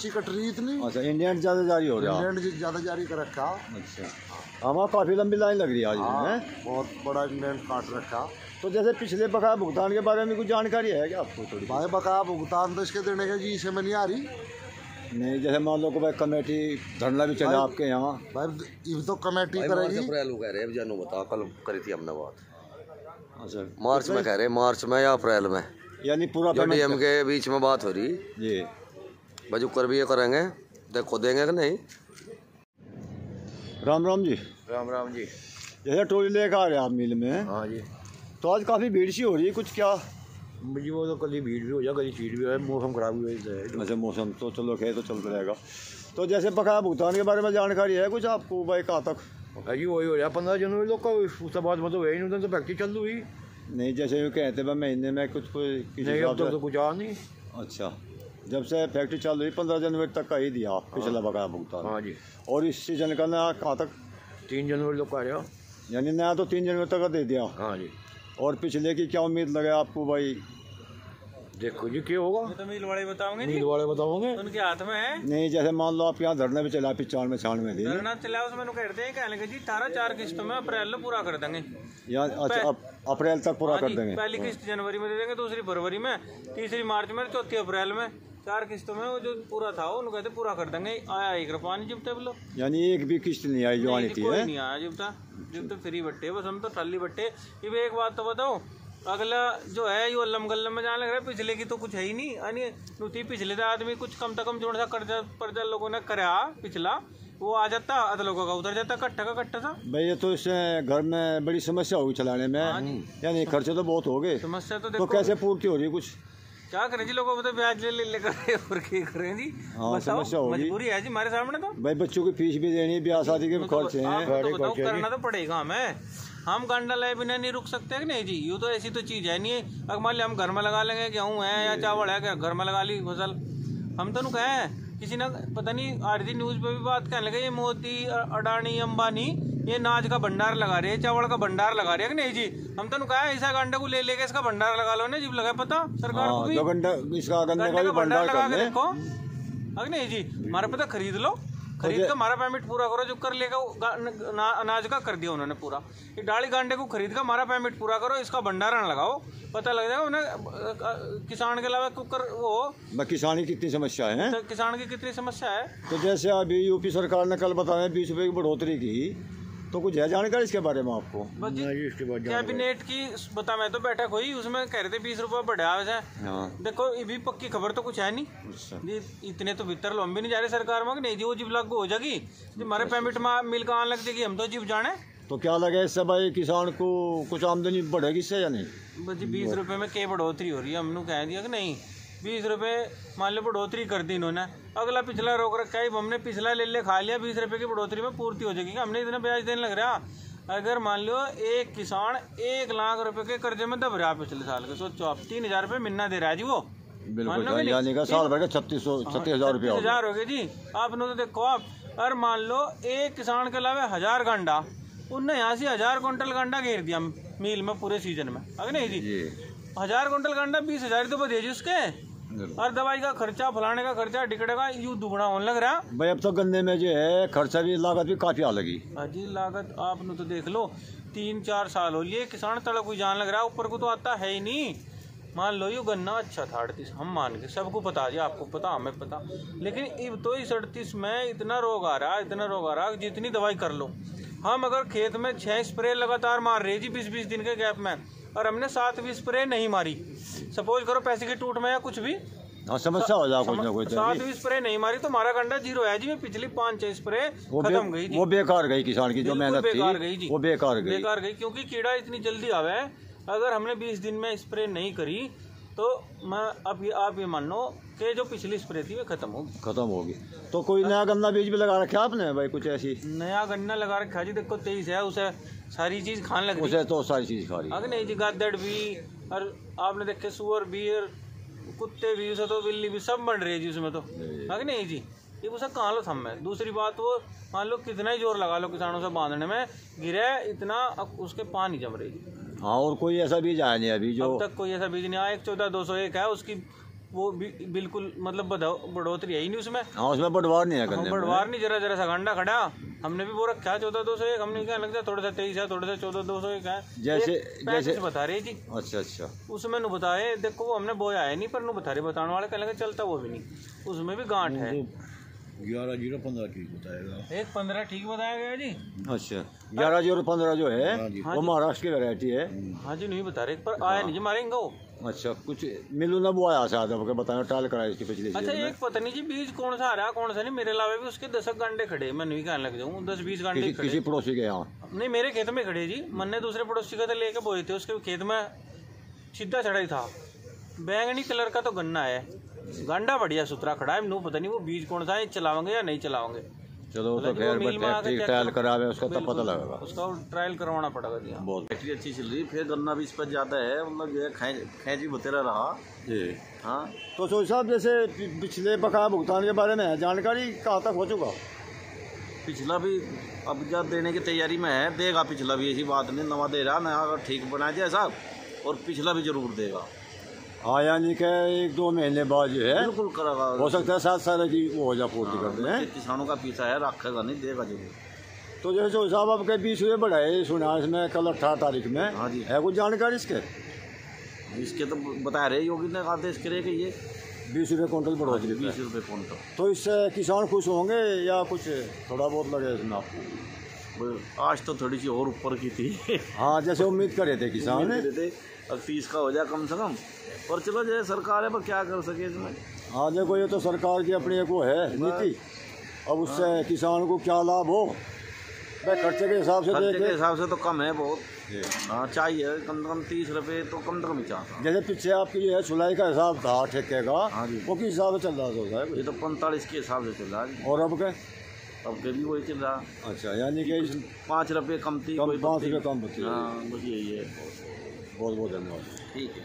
ऊंची कट रही इतनी। अच्छा, इंडियन ज़्यादा जारी हो रहा है। इंडियन ज़्यादा जारी कर रखा। अच्छा, हमारा काफ़ी लंबी लाइन लग रही है आज में। बहुत बड़ा इंडियन काट रखा। तो जैसे पिछले बकाया भुगतान के बारे में कुछ जानकारी है क्या आपको थोड़ी? भाई बकाया भुगतान तो इसके देने के जी इसे में नहीं आ रही। नहीं, जैसे मान लो कि भाई कमेटी धरना भी चला आपके यहाँ। भाई ये तो कमेटी करेगी। अप्रैल कह रहे हैं, जानू बता, कल करी थी हमने बात। अच्छा, मार्च में कह रहे हैं, मार्च में या अप्रैल में, यानी पूरा डीएम के बीच में बात हो रही जी। बजुकर भी ये करेंगे, देखो देंगे कि नहीं। राम राम जी। राम राम जी। जैसे ट्रॉली लेकर आ रहे हैं आप मिल में, हाँ जी। तो आज काफ़ी भीड़ सी हो रही है, कुछ क्या? जी वो तो कभी भीड़ भी हो जाए, कभी चीट भी हो, मौसम खराब भी हो। अच्छा, मौसम तो चलो खैर तो चलता रहेगा। तो जैसे बकाया भुगतान के बारे में जानकारी है कुछ आपको भाई? कहाँ तक जी वही हो रहा है 15 जनवरी लोग का, उसके बाद मतलब वही नहीं तो फैक्ट्री चल रही। नहीं, जैसे वो कहते हैं महीने में कुछ नहीं, अब तक तो कुछ आ नहीं। अच्छा, जब से फैक्ट्री चालू हुई 15 जनवरी तक का ही दिया पिछला बकाया भुगतान। हाँ जी। और इस सीजन का नया कहाँ तक? 3 जनवरी लोग का आ रहा, यानी नया तो 3 जनवरी तक का दे दिया। हाँ जी। और पिछले की क्या उम्मीद लगे आपको भाई? देखो जी क्या होगा, तो मिल वाले बताओगे, मिल वाले बताओगे, उनके हाथ में है। नहीं, जैसे मान लो आप यहाँ धरने पे चला 95 दिन धरना चला, उसमें कहते हैं कहने जी 4 किस्तों में अप्रैल में पूरा कर देंगे। या अच्छा, अप्रैल तक पूरा कर देंगे। पहली किस्त जनवरी में दे देंगे, दूसरी फरवरी में, तीसरी मार्च में, चौथी अप्रैल में। 4 किस्तों में वो जो पूरा था उनको कहते पूरा कर देंगे। आया 1 रुपया नहीं जिपते बोलो, यानी एक भी किस्त नहीं आई जो आनी थी। कोई नहीं आया जिपता, जिपते फ्री बट्टे, बस हम तो टाली बट्टे। ये एक बात तो बताओ, अगला जो है ये अल्लम गल्लम में जाने लग रहा है, पिछले की तो कुछ है ही नहीं। यानी पिछले तो आदमी कुछ कम से कम जोड़ सा कर्जा लोगों ने करा पिछला, वो आ जाता, आधा लोगों का उतर जाता, कट्ठा का कट्ठा था भाई। ये तो इससे घर में बड़ी समस्या होगी चलाने में, यानी खर्चे तो बहुत हो गए। समस्या तो कैसे पूर्ति हो रही है? कुछ क्या करें जी, लोगों को तो ब्याज ले लेकर और क्या करें जी। हाँ, समस्या होगी, मजबूरी है जी हमारे सामने। तो भाई बच्चों की फीस भी देनी, ब्याह शादी के खर्च हैं, करना तो पड़ेगा हमें। हम गांडा लाए बिना नहीं रुक सकते कि नहीं जी। यूँ तो ऐसी तो चीज़ है नहीं है। अगर मान लिया हम घर में लगा लेंगे, गेहूँ है या चावल है, क्या घर में लगा ली फसल, हम तो कहें किसी ना पता नहीं आ रही थी न्यूज़ पे भी बात कहने लगे, ये मोदी अडानी अंबानी ये नाज का भंडार लगा रहे हैं, चावल का भंडार लगा रहे हैं कि नहीं जी। हम तो कहा ऐसा गंडे को ले लेके इसका भंडार लगा लो ना, जिब लगा पता सरकार को भी इसका गन्ने का भंडार लगा के देखो। अगर नहीं जी, हमारे पता खरीद लो, खरीद कर हमारा पेमेंट पूरा करो। जो कर लेगा अनाज का कर दिया उन्होंने पूरा। ये डाली गांडे को खरीद कर हमारा पेमेंट पूरा करो, इसका भंडारण लगाओ, पता लग जाएगा उन्हें। किसान के अलावा कुकर वो किसान की कितनी समस्या है, तो किसान की कितनी समस्या है। तो जैसे अभी यूपी सरकार ने कल बताया 20 रुपये की बढ़ोतरी की, तो कुछ है जानकारी इसके बारे में आपको? कैबिनेट की बता, मैं तो बैठक हुई, उसमें कह रहे थे 20 रुपये बढ़ा है। देखो ये भी पक्की खबर तो कुछ है नहीं, इतने तो भीतर लो हम भी नहीं जा रहे सरकार में नहीं जी। वो जिब लागू हो जाएगी, हमारे पेमेंट में मिल का आने लग जाएगी, हम तो जिब जाने। तो क्या लगे इससे भाई किसान को कुछ आमदनी बढ़ेगी इससे या नहीं? बस 20 रुपये में क्या बढ़ोतरी हो रही है, हमने कह दिया कि नहीं 20 रुपये मान लो बढ़ोतरी कर दी इन्होंने। अगला पिछला रोक रखा है, हमने पिछला ले खा लिया, 20 रुपये की बढ़ोतरी में पूर्ति हो जाएगी। हमने इतना ब्याज देने लग रहा। अगर मान लो एक किसान 1 लाख रुपए के कर्जे में दब रहा पिछले साल के, सोचो आप 3,000 रुपये महीना दे रहा है जी वो। बिल्कुल, यानी का साल भर का 36,000 रुपया हो गए जी। आपने तो देखो आप, अगर मान लो एक किसान के अलावा 1000 गांडा, उनने यहाँ से 1000 क्विंटल गांडा घेर दिया मील में पूरे सीजन में। अगर नहीं जी 1000 क्विंटल गांडा 20,000 तो बदे जी उसके, और दवाई का खर्चा, फलाने का खर्चा, टिकट का यूँ दुगना होने लग रहा भाई। अब तो गन्ने में जो है खर्चा भी, लागत भी काफी आ लगी जी। लागत आपने तो देख लो 3-4 साल हो लिए, किसान तड़क कोई जान लग रहा है, ऊपर को तो आता है ही नहीं। मान लो ये गन्ना अच्छा था 38, हम मान के सबको पता जी, आपको पता हमें पता, लेकिन अब तो इस 38 में इतना रोग आ रहा है, इतना रोग आ रहा है, जितनी दवाई कर लो। हम अगर खेत में 6 स्प्रे लगातार मार रहे जी 20-20 दिन के गैप में, और हमने 7 स्प्रे नहीं मारी, सपोज करो पैसे की टूट में या कुछ भी समस्या हो जाए, कुछ ना कुछ 7 स्प्रे नहीं मारी तो हमारा गंडा 0 है जी। मैं पिछली 5-6 स्प्रे खत्म गई जी, वो बेकार गई, किसान की जो मेहनत थी बेकार गई जी, वो बेकार गई, क्योंकि कीड़ा इतनी जल्दी आवे। अगर हमने 20 दिन में स्प्रे नहीं करी तो मैं आप ये मान लो कि जो पिछली स्प्रे थी वो खत्म होगी। तो कोई नया गन्ना बीज भी लगा रखा आपने भाई? कुछ ऐसी नया गन्ना लगा रखा जी, देखो 23 है, उसे सारी चीज खाने लग उसे तो सारी चीज खा रही। अगर नहीं जी, गादड़ भी, और आपने देखे सुअर भी, और कुत्ते भी, उसे तो बिल्ली भी, सब बढ़ रही है जी उसमें तो। अगर नहीं जी, ये उसे कहाँ लो थम है। दूसरी बात, वो मान लो कितना ही जोर लगा लो किसानों से बांधने में, गिरे इतना उसके पानी जम रही जी। हाँ, और कोई ऐसा बीज आया नहीं अभी जो? अब तक कोई ऐसा बीज नहीं आया। 114-201 है, उसकी वो भी बिल्कुल मतलब बढ़ोतरी है ही नहीं उसमें। हाँ उसमें बढ़वार नहीं है हम गन्ने में। बढ़वार नहीं, जरा जरा सा गंडा खड़ा हमने भी वो रखा है 14,201, हमने क्या लगता है थोड़ा सा 23 है, थोड़ा सा 14,201 है, जैसे 35 बता रहे जी। अच्छा अच्छा। उसमें नु बताए देखो वो हमने बोया है नहीं, पर नु बता रहे बताने वाले कह लगे चलता वो भी नहीं, उसमें भी गांठ है। 11,015 ठीक बताएगा। 1,15 ठीक बताया गया जी। अच्छा 11,015 जो है वो महाराष्ट्र की वैरायटी है। हाँ जी नहीं बता रहे, पर आया नहीं जी हमारे इंगो। अच्छा कुछ मिलू ना वो आया शायद आपके बताया, ट्रायल कराया इसकी पिछली अच्छा सीजन में। एक पता नहीं जी बीज कौन सा आ रहा कौन सा नहीं, मेरे अलावा भी उसके 10 गांडे खड़े, मैं नहीं कहने लग जाऊँ 10-20 गांडे खड़े। किसी पड़ोसी के यहाँ नहीं मेरे खेत में खड़े जी, मैंने दूसरे पड़ोसी का तो लेके बोए थे, उसके खेत में सीधा चढ़ा ही था। बैंगनी कलर का तो गन्ना है, गांडा बढ़िया सुथरा खड़ा है, नू पता नहीं वो बीज कौन सा है, चलावेंगे या नहीं चलावेंगे। चलो वो तो खैर ठीक ट्रायल करावे उसका तब पता लगेगा। उसका ट्रायल करवाना पड़ेगा जी। बहुत बैटरी अच्छी चल रही, फिर गन्ना भी इस पर ज़्यादा है, मतलब जो है खैंच भी बतेरा रहा। जी हाँ तो सोच साहब जैसे पिछले बकाया भुगतान के बारे में जानकारी कहाँ तक हो चुका? पिछला भी अब जब देने की तैयारी में है, देगा पिछला भी, ऐसी बात नहीं, नवा दे रहा नया अगर ठीक बना दिया साहब, और पिछला भी जरूर देगा। हाँ यानी कि 1-2 महीने बाद जो है बिल्कुल करेगा, हो सकता है 7 साल की वो हो जा पूर्ति करते हैं। किसानों का पीछा है, रखेगा नहीं, देगा जरूर। तो जैसे सोच साहब आपके 20 रुपये बढ़ाए सुना इसमें कल 18 तारीख में, हाँ जी। है कुछ जानकारी इसके? इसके तो बता रहे योगी ने आदेश करे कि ये 20 रुपये क्विंटल बढ़ोतरी पे। 20 रुपये क्विंटल। तो इससे किसान खुश होंगे या कुछ थोड़ा बहुत लगे इसमें आपको? आज तो थोड़ी सी और ऊपर की थी। हाँ जैसे उम्मीद कर रहे थे किसान ने। अब 30 का हो जाए कम से कम, और चलो जैसे सरकार है पर क्या कर सके इसमें। हाँ देखो ये तो सरकार की अपनी एक वो है नीति, अब उससे किसान को क्या लाभ हो भाई, खर्चे के हिसाब से खर्चे के देखे। हिसाब से तो कम है बहुत। हाँ चाहिए कम से कम 30 रुपये तो कम से कम ही चाहता। जैसे पीछे आपकी जो है सुलाई का हिसाब था ठेके का, हाँ जी। वो किस हिसाब से चल रहा था ये तो 45 के हिसाब से चल रहा है, और अब के? अब के भी वही चल रहा। अच्छा यानी कि 5 रुपये कम थी, कम कोई 5 रुपये कम बची। हाँ बस यही है। बहुत बहुत धन्यवाद। ठीक है।